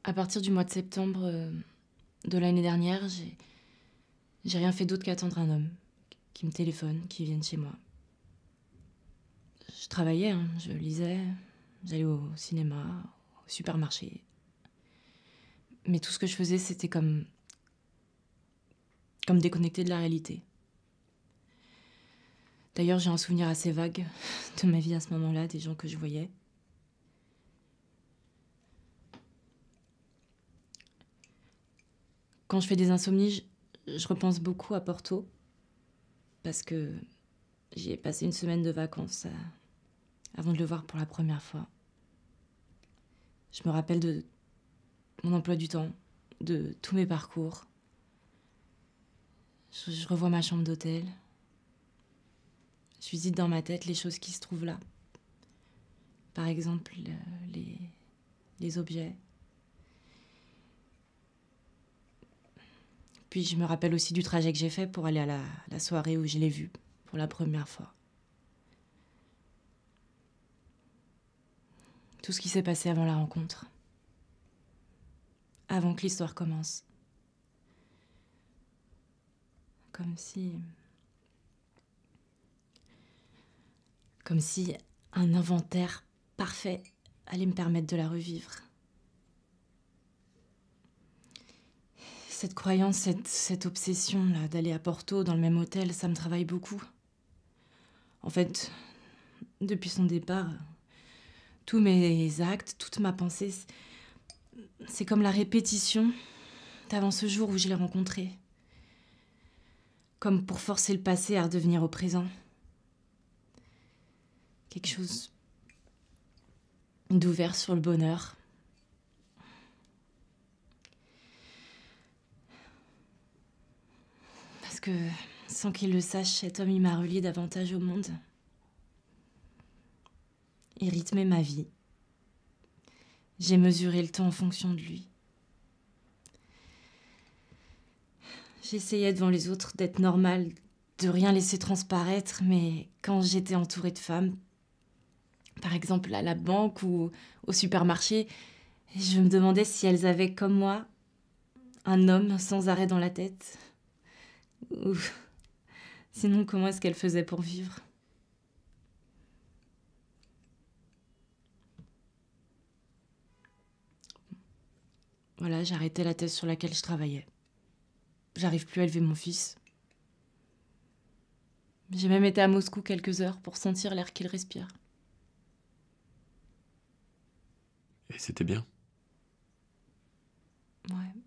À partir du mois de septembre de l'année dernière, j'ai rien fait d'autre qu'attendre un homme qui me téléphone, qui vienne chez moi. Je travaillais, hein, je lisais, j'allais au cinéma, au supermarché. Mais tout ce que je faisais, c'était comme déconnecté de la réalité. D'ailleurs, j'ai un souvenir assez vague de ma vie à ce moment-là, des gens que je voyais. Quand je fais des insomnies, je repense beaucoup à Porto, parce que j'y ai passé une semaine de vacances avant de le voir pour la première fois. Je me rappelle de mon emploi du temps, de tous mes parcours. Je revois ma chambre d'hôtel. Je visite dans ma tête les choses qui se trouvent là. Par exemple, les objets. Puis je me rappelle aussi du trajet que j'ai fait pour aller à la soirée où je l'ai vu pour la première fois. Tout ce qui s'est passé avant la rencontre. Avant que l'histoire commence. Comme si un inventaire parfait allait me permettre de la revivre. Cette croyance, cette obsession-là d'aller à Porto dans le même hôtel, ça me travaille beaucoup. En fait, depuis son départ, tous mes actes, toute ma pensée, c'est comme la répétition d'avant ce jour où je l'ai rencontré. Comme pour forcer le passé à redevenir au présent. Quelque chose d'ouvert sur le bonheur. Parce que, sans qu'il le sache, cet homme, il m'a relié davantage au monde. Il rythmait ma vie. J'ai mesuré le temps en fonction de lui. J'essayais devant les autres d'être normale, de rien laisser transparaître, mais quand j'étais entourée de femmes, par exemple à la banque ou au supermarché, je me demandais si elles avaient, comme moi, un homme sans arrêt dans la tête. Ou sinon, comment est-ce qu'elles faisaient pour vivre ? Voilà, j'ai arrêté la thèse sur laquelle je travaillais. J'arrive plus à élever mon fils. J'ai même été à Moscou quelques heures pour sentir l'air qu'il respire. Et c'était bien. Ouais.